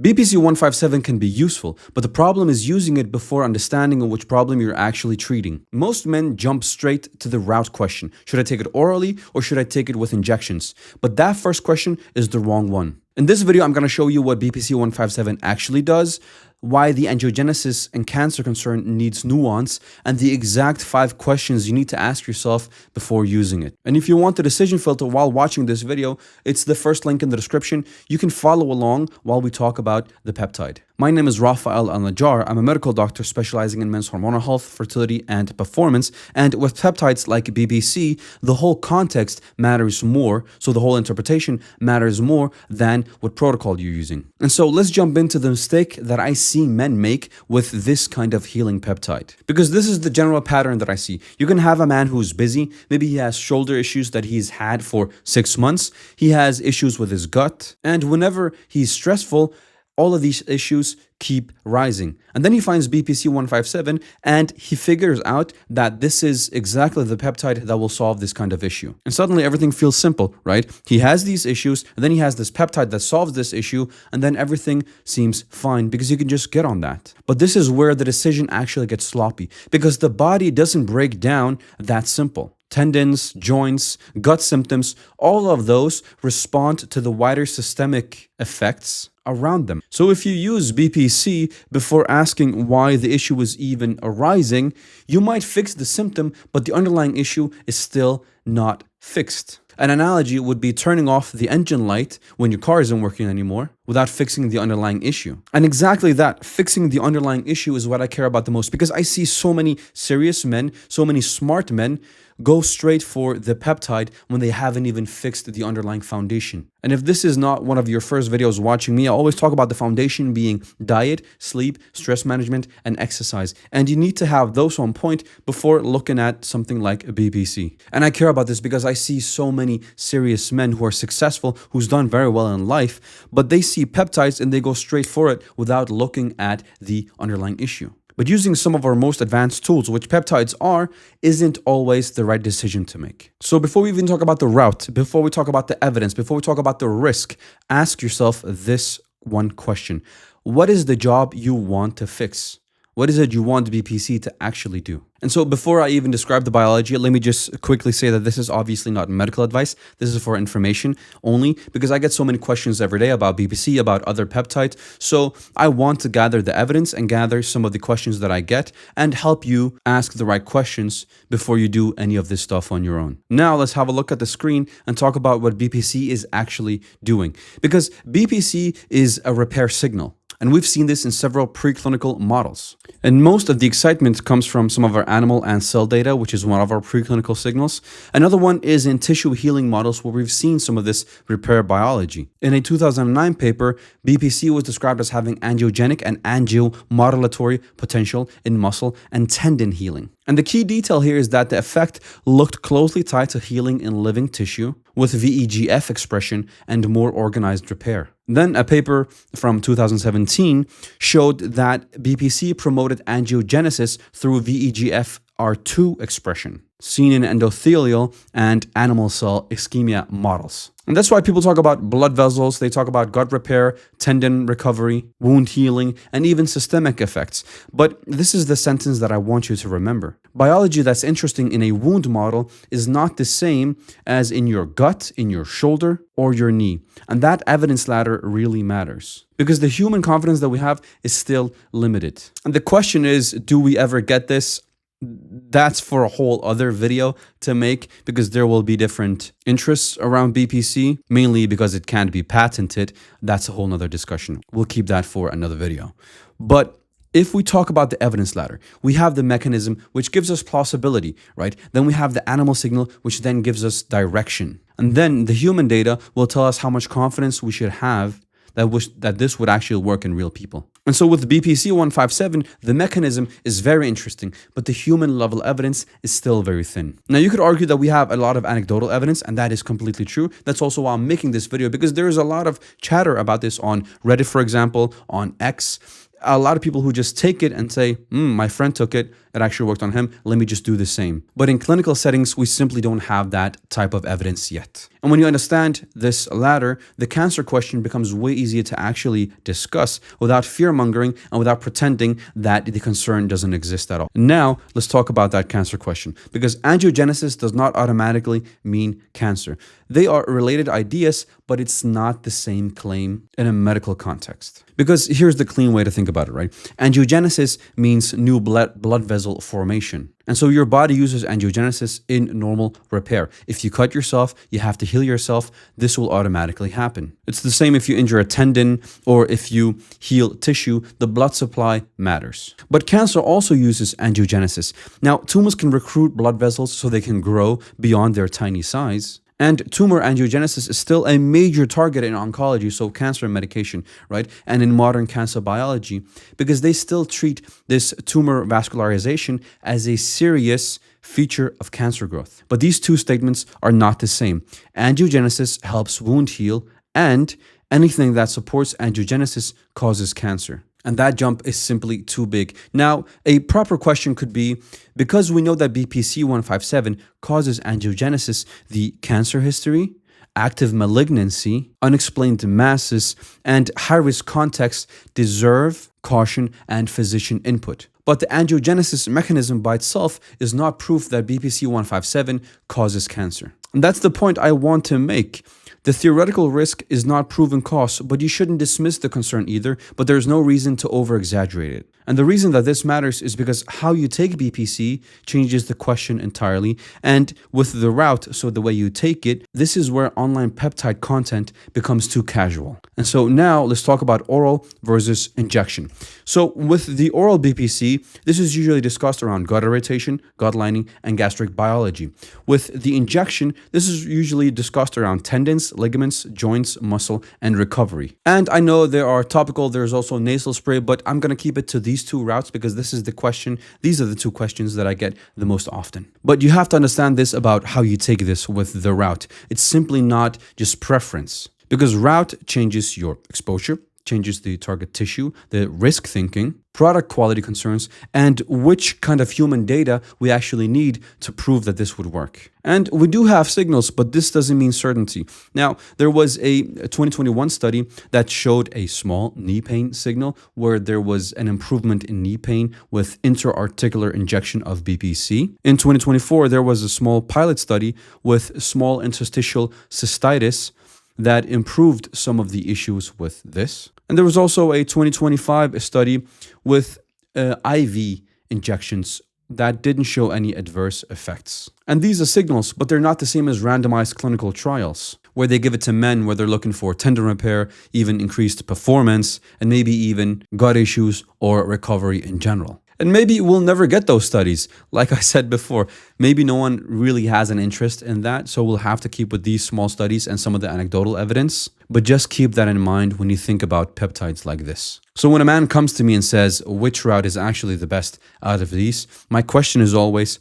BPC-157 can be useful, but the problem is using it before understanding which problem you're actually treating. Most men jump straight to the route question. Should I take it orally or should I take it with injections? But that first question is the wrong one. In this video, I'm going to show you what BPC-157 actually does, why the angiogenesis and cancer concern needs nuance, and the exact 5 questions you need to ask yourself before using it. And if you want the decision filter while watching this video, it's the first link in the description. You can follow along while we talk about the peptide. My name is Al-Najaar. I'm a medical doctor specializing in men's hormonal health, fertility, and performance. And with peptides like BPC, the whole context matters more, so the whole interpretation matters more than what protocol you're using. And so let's jump into the mistake that I see men make with this kind of healing peptide. Because this is the general pattern that I see. You can have a man who's busy. Maybe he has shoulder issues that he's had for 6 months. He has issues with his gut. And whenever he's stressful, all of these issues keep rising. And then he finds BPC-157 and he figures out that this is exactly the peptide that will solve this kind of issue. And suddenly everything feels simple, right? He has these issues and then he has this peptide that solves this issue, and then everything seems fine because you can just get on that. But this is where the decision actually gets sloppy, because the body doesn't break down that simple. Tendons, joints, gut symptoms, all of those respond to the wider systemic effects around them. So if you use BPC before asking why the issue is even arising, you might fix the symptom, but the underlying issue is still not fixed. An analogy would be turning off the engine light when your car isn't working anymore without fixing the underlying issue. And exactly that, fixing the underlying issue, is what I care about the most, because I see so many serious men, so many smart men go straight for the peptide when they haven't even fixed the underlying foundation. And if this is not one of your first videos watching me, I always talk about the foundation being diet, sleep, stress management, and exercise. And you need to have those on point before looking at something like BPC. And I care about this because I see so many serious men who are successful, who's done very well in life, but they see peptides and they go straight for it without looking at the underlying issue. But using some of our most advanced tools, which peptides are, isn't always the right decision to make. So before we even talk about the route, before we talk about the evidence, before we talk about the risk, ask yourself this one question. What is the job you want to fix? What is it you want BPC to actually do? And so before I even describe the biology, let me just quickly say that this is obviously not medical advice. This is for information only, because I get so many questions every day about BPC, about other peptides. So I want to gather the evidence and gather some of the questions that I get and help you ask the right questions before you do any of this stuff on your own. Now let's have a look at the screen and talk about what BPC is actually doing. Because BPC is a repair signal. And we've seen this in several preclinical models. And most of the excitement comes from some of our animal and cell data, which is one of our preclinical signals. Another one is in tissue healing models, where we've seen some of this repair biology. In a 2009 paper, BPC was described as having angiogenic and angiomodulatory potential in muscle and tendon healing. And the key detail here is that the effect looked closely tied to healing in living tissue with VEGF expression and more organized repair. Then a paper from 2017 showed that BPC promoted angiogenesis through VEGFR2 expression, seen in endothelial and animal cell ischemia models. And that's why people talk about blood vessels, they talk about gut repair, tendon recovery, wound healing, and even systemic effects. But this is the sentence that I want you to remember. Biology that's interesting in a wound model is not the same as in your gut, in your shoulder, or your knee. And that evidence ladder really matters, because the human confidence that we have is still limited. And the question is, do we ever get this? That's for a whole other video to make, because there will be different interests around BPC, mainly because it can't be patented. That's a whole nother discussion. We'll keep that for another video. But if we talk about the evidence ladder, we have the mechanism, which gives us plausibility, right? Then we have the animal signal, which then gives us direction. And then the human data will tell us how much confidence we should have that this would actually work in real people. And so with BPC-157, the mechanism is very interesting, but the human level evidence is still very thin. Now, you could argue that we have a lot of anecdotal evidence, and that is completely true. That's also why I'm making this video, because there is a lot of chatter about this on Reddit, for example, on X. a lot of people who just take it and say, my friend took it, it actually worked on him, let me just do the same. But in clinical settings, we simply don't have that type of evidence yet. And when you understand this latter, the cancer question becomes way easier to actually discuss without fear-mongering and without pretending that the concern doesn't exist at all. Now, let's talk about that cancer question, because angiogenesis does not automatically mean cancer. They are related ideas, but it's not the same claim in a medical context. Because here's the clean way to think about it, right? Angiogenesis means new blood vessel formation. And so your body uses angiogenesis in normal repair. If you cut yourself, you have to heal yourself. This will automatically happen. It's the same if you injure a tendon or if you heal tissue, the blood supply matters. But cancer also uses angiogenesis. Now, tumors can recruit blood vessels so they can grow beyond their tiny size. And tumor angiogenesis is still a major target in oncology, so cancer medication, right? And in modern cancer biology, because they still treat this tumor vascularization as a serious feature of cancer growth. But these two statements are not the same. Angiogenesis helps wound heal, and anything that supports angiogenesis causes cancer. And that jump is simply too big. Now, a proper question could be, because we know that BPC-157 causes angiogenesis, the cancer history, active malignancy, unexplained masses, and high-risk context deserve caution and physician input. But the angiogenesis mechanism by itself is not proof that BPC-157 causes cancer. And that's the point I want to make. The theoretical risk is not proven cause, but you shouldn't dismiss the concern either, but there's no reason to over-exaggerate it. And the reason that this matters is because how you take BPC changes the question entirely, and with the route, so the way you take it, this is where online peptide content becomes too casual. And so now let's talk about oral versus injection. So with the oral BPC, this is usually discussed around gut irritation, gut lining, and gastric biology. With the injection, this is usually discussed around tendons, ligaments, joints, muscle, and recovery. And I know there are topical, there's also nasal spray, but I'm going to keep it to these two routes because this is the question. These are the two questions that I get the most often. But you have to understand this about how you take this with the route. It's simply not just preference, because route changes your exposure, changes the target tissue, the risk thinking, product quality concerns, and which kind of human data we actually need to prove that this would work. And we do have signals, but this doesn't mean certainty. Now, there was a 2021 study that showed a small knee pain signal where there was an improvement in knee pain with intra-articular injection of BPC. In 2024, there was a small pilot study with small interstitial cystitis that improved some of the issues with this. And there was also a 2025 study with IV injections that didn't show any adverse effects. And these are signals, but they're not the same as randomized clinical trials, where they give it to men where they're looking for tendon repair, even increased performance, and maybe even gut issues or recovery in general. And maybe we'll never get those studies. Like I said before, maybe no one really has an interest in that, so we'll have to keep with these small studies and some of the anecdotal evidence. But just keep that in mind when you think about peptides like this. So when a man comes to me and says, which route is actually the best out of these, my question is always,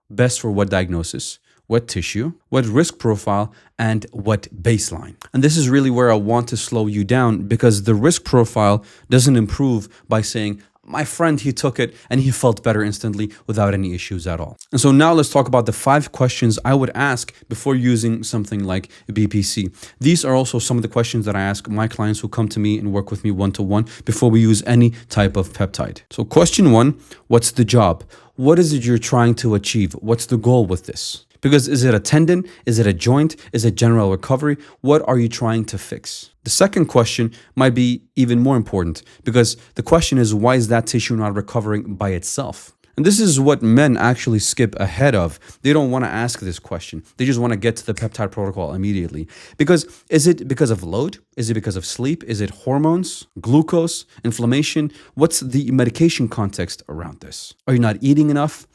best for what diagnosis, what tissue, what risk profile, and what baseline. And this is really where I want to slow you down, because the risk profile doesn't improve by saying, my friend, he took it and he felt better instantly without any issues at all. And so now let's talk about the 5 questions I would ask before using something like BPC. These are also some of the questions that I ask my clients who come to me and work with me one-to-one before we use any type of peptide. So question 1, what's the job? What is it you're trying to achieve? What's the goal with this? Because is it a tendon? Is it a joint? Is it general recovery? What are you trying to fix? The second question might be even more important, because the question is, why is that tissue not recovering by itself? And this is what men actually skip ahead of. They don't want to ask this question. They just want to get to the peptide protocol immediately. Because is it because of load? Is it because of sleep? Is it hormones, glucose, inflammation? What's the medication context around this? Are you not eating enough?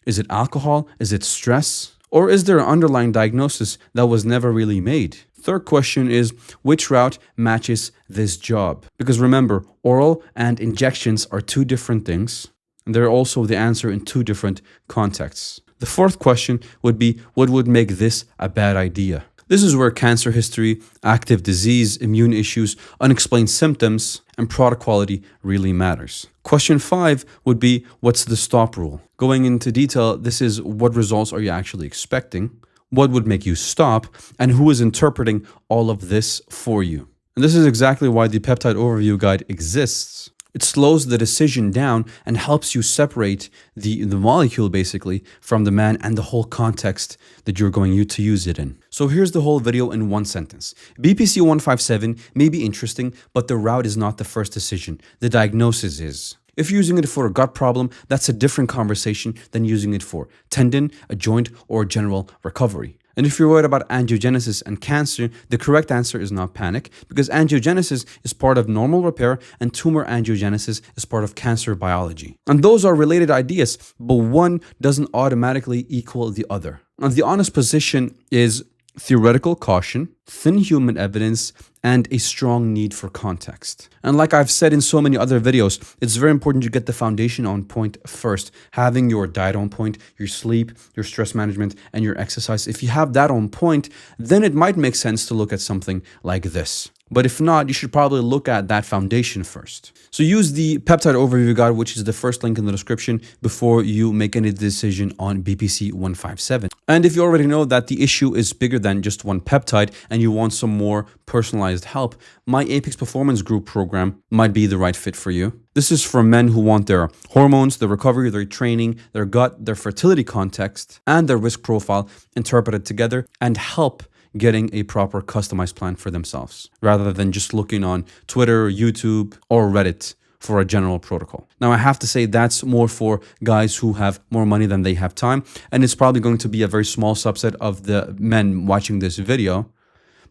Is it alcohol? Is it stress? Or is there an underlying diagnosis that was never really made? Third question is, which route matches this job? Because remember, oral and injections are 2 different things, and they're also the answer in 2 different contexts. The fourth question would be, what would make this a bad idea? This is where cancer history, active disease, immune issues, unexplained symptoms, and product quality really matters. Question 5 would be, what's the stop rule? Going into detail, this is what results are you actually expecting? What would make you stop? And who is interpreting all of this for you? And this is exactly why the Peptide Overview Guide exists. It slows the decision down and helps you separate the molecule basically from the man and the whole context that you're going to use it in. So here's the whole video in one sentence. BPC-157 may be interesting, but the route is not the first decision. The diagnosis is. If you're using it for a gut problem, that's a different conversation than using it for tendon, a joint, or general recovery. And if you're worried about angiogenesis and cancer, the correct answer is not panic, because angiogenesis is part of normal repair and tumor angiogenesis is part of cancer biology. And those are related ideas, but one doesn't automatically equal the other. And the honest position is theoretical caution, thin human evidence, and a strong need for context. And like I've said in so many other videos, it's very important to get the foundation on point first. Having your diet on point, your sleep, your stress management, and your exercise. If you have that on point, then it might make sense to look at something like this. But if not, you should probably look at that foundation first. So use the Peptide Overview Guide, which is the first link in the description, before you make any decision on BPC-157. And if you already know that the issue is bigger than just one peptide and you want some more personalized help, my Apex Performance Group program might be the right fit for you. This is for men who want their hormones, their recovery, their training, their gut, their fertility context, and their risk profile interpreted together and help getting a proper customized plan for themselves, rather than just looking on Twitter, YouTube, or Reddit for a general protocol. Now, I have to say that's more for guys who have more money than they have time, and it's probably going to be a very small subset of the men watching this video.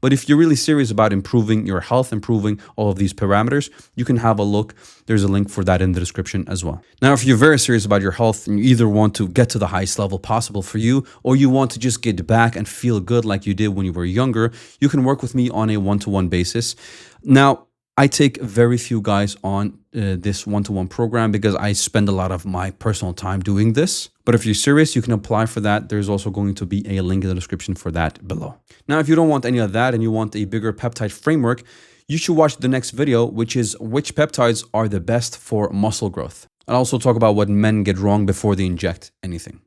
But if you're really serious about improving your health, improving all of these parameters, you can have a look. There's a link for that in the description as well. Now, if you're very serious about your health and you either want to get to the highest level possible for you, or you want to just get back and feel good like you did when you were younger, you can work with me on a one-to-one basis. Now, I take very few guys on this one-to-one program because I spend a lot of my personal time doing this. But if you're serious, you can apply for that. There's also going to be a link in the description for that below. Now, if you don't want any of that and you want a bigger peptide framework, you should watch the next video, which is which peptides are the best for muscle growth. I'll also talk about what men get wrong before they inject anything.